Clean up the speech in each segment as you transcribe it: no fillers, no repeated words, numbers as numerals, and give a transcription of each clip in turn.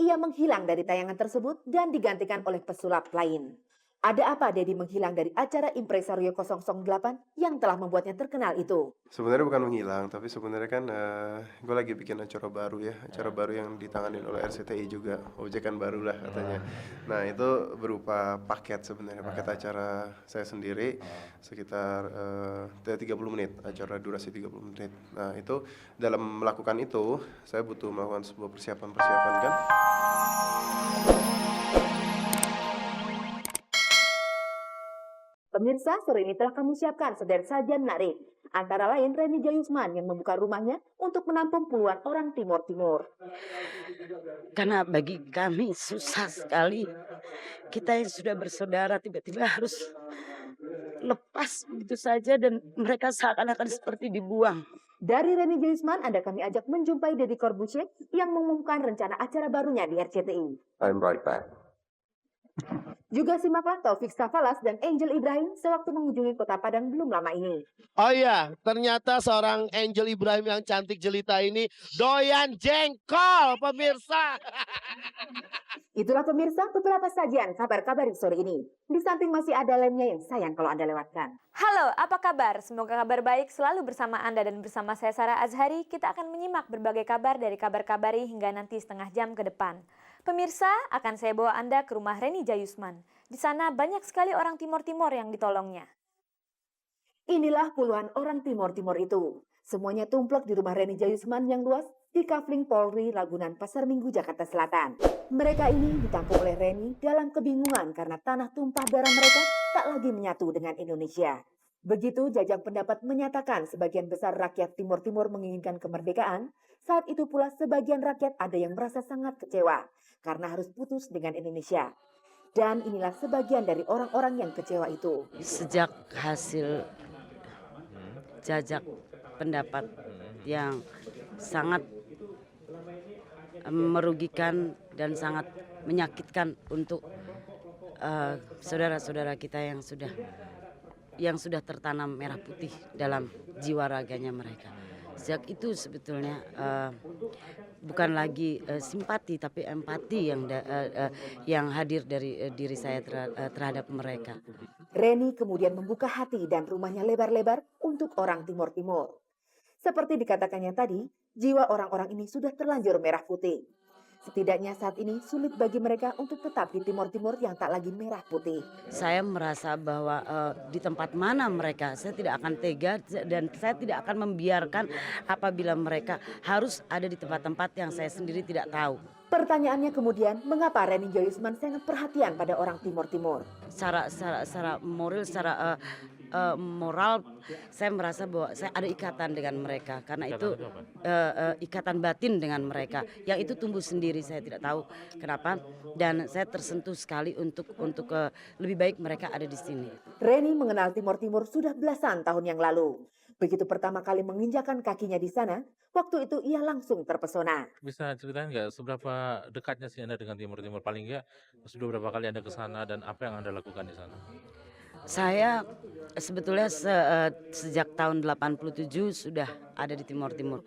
ia menghilang dari tayangan tersebut dan digantikan oleh pesulap lain. Ada apa Dedi menghilang dari acara Impresario 008 yang telah membuatnya terkenal itu? Sebenarnya bukan menghilang, tapi sebenarnya kan gue lagi bikin acara baru ya, acara baru yang ditanganin oleh RCTI juga, objekan baru lah katanya. Nah itu berupa paket sebenarnya, paket acara saya sendiri sekitar 30 menit, acara durasi 30 menit. Nah itu dalam melakukan itu, saya butuh melakukan sebuah persiapan-persiapan kan. Pemirsa, sore ini telah kami siapkan sederet sajian menarik. Antara lain Reni Joyusman yang membuka rumahnya untuk menampung puluhan orang Timur Timur. Karena bagi kami susah sekali. Kita yang sudah bersaudara tiba-tiba harus lepas begitu saja dan mereka seakan-akan seperti dibuang. Dari Reni Joyusman, Anda kami ajak menjumpai Deddy Corbuzier yang mengumumkan rencana acara barunya di RCTI. I'm right back. Juga simaklah Taufik Safalas dan Angel Ibrahim sewaktu mengunjungi kota Padang belum lama ini. Oh iya, ternyata seorang Angel Ibrahim yang cantik jelita ini doyan jengkol, pemirsa. Itulah pemirsa beberapa sajian kabar-kabar di sore ini. Di samping masih ada lainnya yang sayang kalau Anda lewatkan. Halo, apa kabar? Semoga kabar baik selalu bersama Anda dan bersama saya Sarah Azhari. Kita akan menyimak berbagai kabar dari Kabar Kabari hingga nanti setengah jam ke depan. Pemirsa, akan saya bawa Anda ke rumah Reni Joyusman. Di sana banyak sekali orang Timur-Timur yang ditolongnya. Inilah puluhan orang Timur-Timur itu. Semuanya tumplek di rumah Reni Joyusman yang luas di Kafling Polri, Ragunan, Pasar Minggu, Jakarta Selatan. Mereka ini ditampung oleh Reni dalam kebingungan karena tanah tumpah darah mereka tak lagi menyatu dengan Indonesia. Begitu Jajang Pendapat menyatakan sebagian besar rakyat Timur-Timur menginginkan kemerdekaan, saat itu pula sebagian rakyat ada yang merasa sangat kecewa karena harus putus dengan Indonesia. Dan inilah sebagian dari orang-orang yang kecewa itu. Sejak hasil Jajak Pendapat yang sangat merugikan dan sangat menyakitkan untuk saudara-saudara kita yang sudah tertanam merah putih dalam jiwa raganya mereka. Sejak itu sebetulnya bukan lagi simpati tapi empati yang hadir dari diri saya terhadap mereka. Reni kemudian membuka hati dan rumahnya lebar-lebar untuk orang Timur-Timur. Seperti dikatakannya tadi, jiwa orang-orang ini sudah terlanjur merah putih. Setidaknya saat ini sulit bagi mereka untuk tetap di Timur-Timur yang tak lagi merah putih. Saya merasa bahwa di tempat mana mereka, saya tidak akan tega dan saya tidak akan membiarkan apabila mereka harus ada di tempat-tempat yang saya sendiri tidak tahu. Pertanyaannya kemudian, mengapa Reni Joyusman sangat perhatian pada orang Timur-Timur? Secara moral, secara moral, saya merasa bahwa saya ada ikatan dengan mereka karena itu ikatan batin dengan mereka yang itu tumbuh sendiri, saya tidak tahu kenapa, dan saya tersentuh sekali untuk lebih baik mereka ada di sini. Reni mengenal Timur-Timur sudah belasan tahun yang lalu. Begitu pertama kali menginjakan kakinya di sana, waktu itu ia langsung terpesona. Bisa ceritain nggak seberapa dekatnya sih Anda dengan Timur Timur? Paling nggak sudah berapa kali Anda ke sana dan apa yang Anda lakukan di sana? Saya sebetulnya sejak tahun 87 sudah ada di Timur Timur.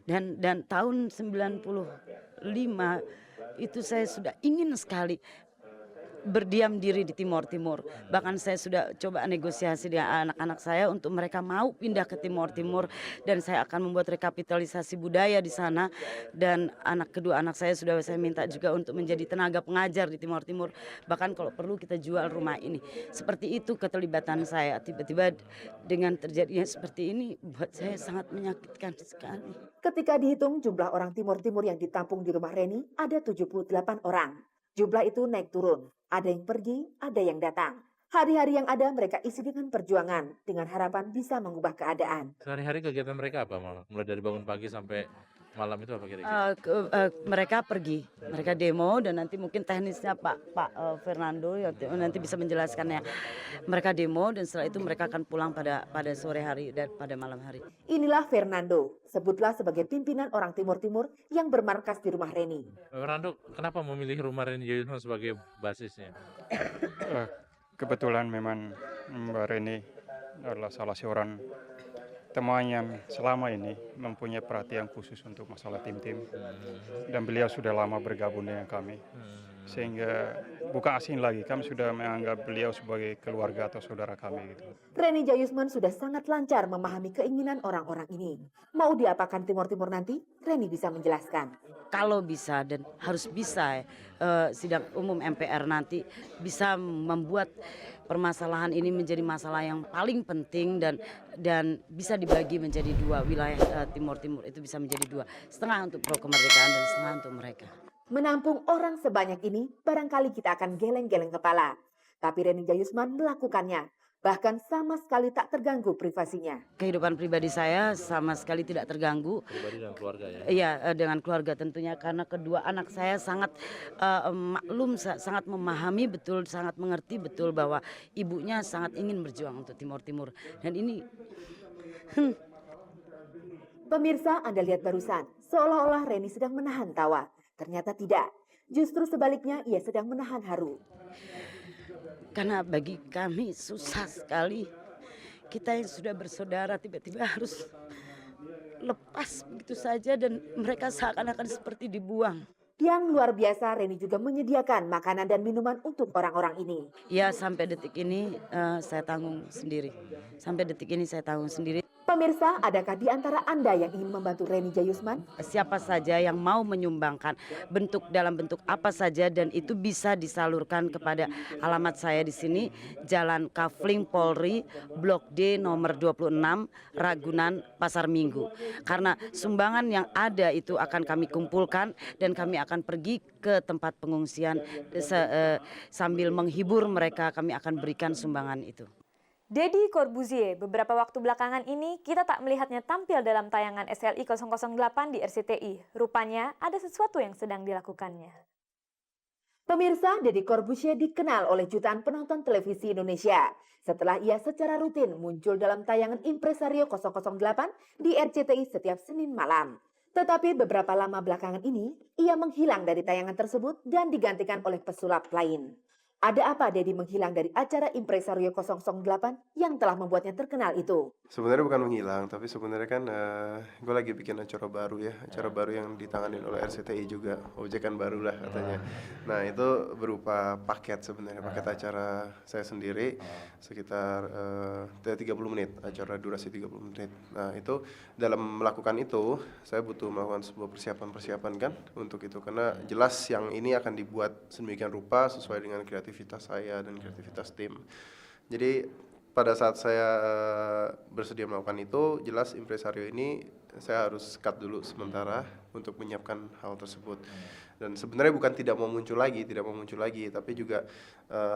Dan tahun 95 itu saya sudah ingin sekali berdiam diri di Timur Timur. Bahkan saya sudah coba negosiasi dengan anak-anak saya untuk mereka mau pindah ke Timur Timur dan saya akan membuat rekapitalisasi budaya di sana, dan kedua anak saya sudah saya minta juga untuk menjadi tenaga pengajar di Timur Timur. Bahkan kalau perlu kita jual rumah ini. Seperti itu keterlibatan saya. Tiba-tiba dengan terjadinya seperti ini buat saya sangat menyakitkan sekali. Ketika dihitung jumlah orang Timur-Timur yang ditampung di rumah Reni ada 78 orang. Jumlah itu naik turun, ada yang pergi, ada yang datang. Hari-hari yang ada mereka isi dengan perjuangan, dengan harapan bisa mengubah keadaan. Sehari-hari kegiatan mereka apa malah? Mulai dari bangun pagi sampai malam itu apa kira-kira? Mereka pergi, mereka demo, dan nanti mungkin teknisnya Pak Fernando nanti bisa menjelaskannya. Mereka demo dan setelah itu mereka akan pulang pada sore hari dan pada malam hari. Inilah Fernando, sebutlah sebagai pimpinan orang Timur-Timur yang bermarkas di rumah Reni. Fernando, kenapa memilih rumah Reni Joyusman sebagai basisnya? Kebetulan memang Mbak Reni adalah salah seorang teman yang selama ini mempunyai perhatian khusus untuk masalah tim-tim, dan beliau sudah lama bergabung dengan kami, sehingga bukan asing lagi, kami sudah menganggap beliau sebagai keluarga atau saudara kami gitu. Reni Jayusman sudah sangat lancar memahami keinginan orang-orang ini. Mau diapakan Timor Timur nanti, Reni bisa menjelaskan. Kalau bisa dan harus bisa sidang umum MPR nanti bisa membuat permasalahan ini menjadi masalah yang paling penting dan bisa dibagi menjadi dua wilayah Timor Timur itu bisa menjadi dua, setengah untuk pro kemerdekaan dan setengah untuk mereka. Menampung orang sebanyak ini, barangkali kita akan geleng-geleng kepala. Tapi Reni Jayusman melakukannya, bahkan sama sekali tak terganggu privasinya. Kehidupan pribadi saya sama sekali tidak terganggu. Pribadi dan keluarga ya. Iya, dengan keluarga tentunya karena kedua anak saya sangat maklum, sangat memahami betul, sangat mengerti betul bahwa ibunya sangat ingin berjuang untuk Timor Timur. Dan ini Pemirsa, Anda lihat barusan, seolah-olah Reni sedang menahan tawa. Ternyata tidak. Justru sebaliknya, ia sedang menahan haru. karena bagi kami susah sekali. Kita yang sudah bersaudara tiba-tiba harus lepas begitu saja dan mereka seakan-akan seperti dibuang. Yang luar biasa, Reni juga menyediakan makanan dan minuman untuk orang-orang ini. Ya sampai detik ini saya tanggung sendiri. Sampai detik ini saya tanggung sendiri. Pemirsa, adakah di antara Anda yang ingin membantu Reni Jayusman? Siapa saja yang mau menyumbangkan dalam bentuk apa saja dan itu bisa disalurkan kepada alamat saya di sini, Jalan Kafling Polri, Blok D nomor 26, Ragunan, Pasar Minggu. Karena sumbangan yang ada itu akan kami kumpulkan dan kami akan pergi ke tempat pengungsian sambil menghibur mereka, kami akan berikan sumbangan itu. Deddy Corbuzier, beberapa waktu belakangan ini kita tak melihatnya tampil dalam tayangan SLI 008 di RCTI. Rupanya ada sesuatu yang sedang dilakukannya. Pemirsa, Deddy Corbuzier dikenal oleh jutaan penonton televisi Indonesia setelah ia secara rutin muncul dalam tayangan Impresario 008 di RCTI setiap Senin malam. Tetapi beberapa lama belakangan ini, ia menghilang dari tayangan tersebut dan digantikan oleh pesulap lain. Ada apa Deddy menghilang dari acara Impresario 008 yang telah membuatnya terkenal itu? Sebenarnya bukan menghilang, tapi sebenarnya kan gue lagi bikin acara baru ya, acara baru yang ditanganin oleh RCTI juga, ojekan baru lah katanya. Nah itu berupa paket sebenarnya, paket acara saya sendiri sekitar 30 menit, acara durasi 30 menit. Nah itu dalam melakukan itu, saya butuh melakukan sebuah persiapan kan untuk itu, karena jelas yang ini akan dibuat sedemikian rupa sesuai dengan kreativitas saya dan kreativitas tim. Jadi pada saat saya bersedia melakukan itu, jelas Impresario ini saya harus cut dulu sementara untuk menyiapkan hal tersebut. Dan sebenarnya bukan tidak mau muncul lagi, tapi juga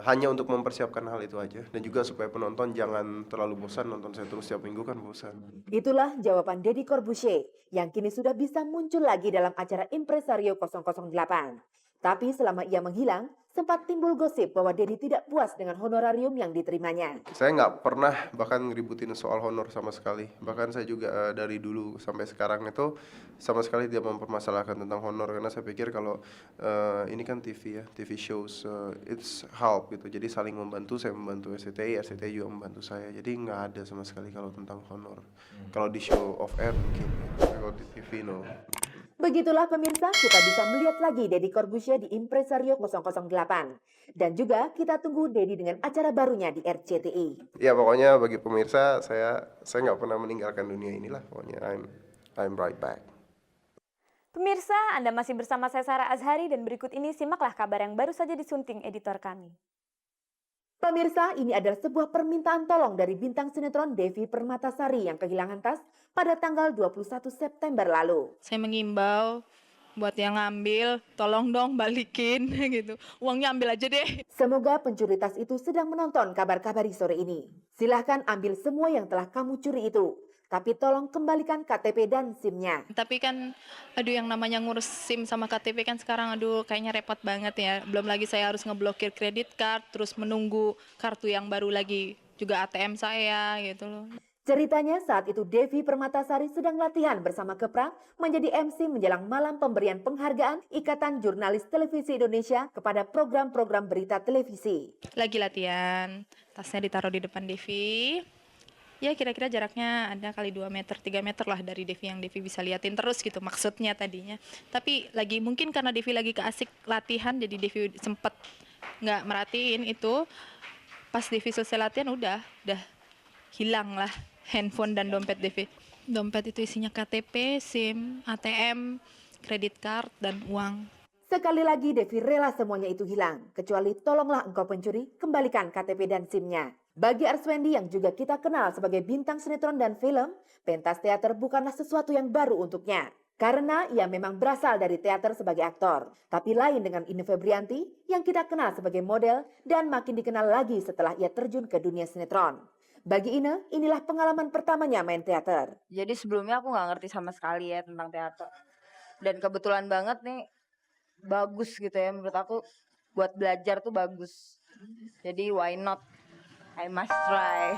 hanya untuk mempersiapkan hal itu aja. Dan juga supaya penonton jangan terlalu bosan nonton saya terus setiap minggu kan bosan. Itulah jawaban Deddy Corbuzier yang kini sudah bisa muncul lagi dalam acara Impresario 008. Tapi selama ia menghilang, sempat timbul gosip bahwa Deddy tidak puas dengan honorarium yang diterimanya. Saya nggak pernah bahkan ngeributin soal honor sama sekali. Bahkan saya juga dari dulu sampai sekarang itu sama sekali tidak mempermasalahkan tentang honor. Karena saya pikir kalau ini kan TV ya, TV shows, it's help gitu. Jadi saling membantu, saya membantu RCTI, RCTI juga membantu saya. Jadi nggak ada sama sekali kalau tentang honor. Kalau di show off air mungkin ya, kalau di TV no. Begitulah pemirsa, kita bisa melihat lagi Deddy Corbuzier di Impresario 008. Dan juga kita tunggu Deddy dengan acara barunya di RCTI. Ya pokoknya bagi pemirsa, saya nggak pernah meninggalkan dunia inilah. Pokoknya I'm right back. Pemirsa, Anda masih bersama saya Sarah Azhari dan berikut ini simaklah kabar yang baru saja disunting editor kami. Pemirsa, ini adalah sebuah permintaan tolong dari bintang sinetron Devi Permatasari yang kehilangan tas pada tanggal 21 September lalu. Saya mengimbau buat yang ngambil, tolong dong balikin gitu. Uangnya ambil aja deh. Semoga pencuri tas itu sedang menonton kabar-kabari sore ini. Silahkan ambil semua yang telah kamu curi itu. Tapi tolong kembalikan KTP dan SIM-nya. Tapi kan, aduh yang namanya ngurus SIM sama KTP kan sekarang aduh kayaknya repot banget ya. Belum lagi saya harus ngeblokir kredit card, terus menunggu kartu yang baru lagi, juga ATM saya gitu loh. Ceritanya saat itu Devi Permatasari sedang latihan bersama Kepra menjadi MC menjelang malam pemberian penghargaan Ikatan Jurnalis Televisi Indonesia kepada program-program berita televisi. Lagi latihan, tasnya ditaruh di depan Devi. Ya kira-kira jaraknya ada kali 2 meter, 3 meter lah dari Devi, yang Devi bisa liatin terus gitu maksudnya tadinya. Tapi lagi mungkin karena Devi lagi keasik latihan, jadi Devi sempet nggak merhatiin itu. Pas Devi selesai latihan udah hilang lah handphone dan dompet Devi. Dompet itu isinya KTP, SIM, ATM, kredit card, dan uang. Sekali lagi Devi rela semuanya itu hilang, kecuali tolonglah engkau pencuri, kembalikan KTP dan SIM-nya. Bagi Arswendi yang juga kita kenal sebagai bintang sinetron dan film, pentas teater bukanlah sesuatu yang baru untuknya. Karena ia memang berasal dari teater sebagai aktor. Tapi lain dengan Ine Febrianti yang kita kenal sebagai model dan makin dikenal lagi setelah ia terjun ke dunia sinetron. Bagi Ine, inilah pengalaman pertamanya main teater. Jadi sebelumnya aku nggak ngerti sama sekali ya tentang teater. Dan kebetulan banget nih, bagus gitu ya menurut aku, buat belajar tuh bagus. Jadi why not? I must try.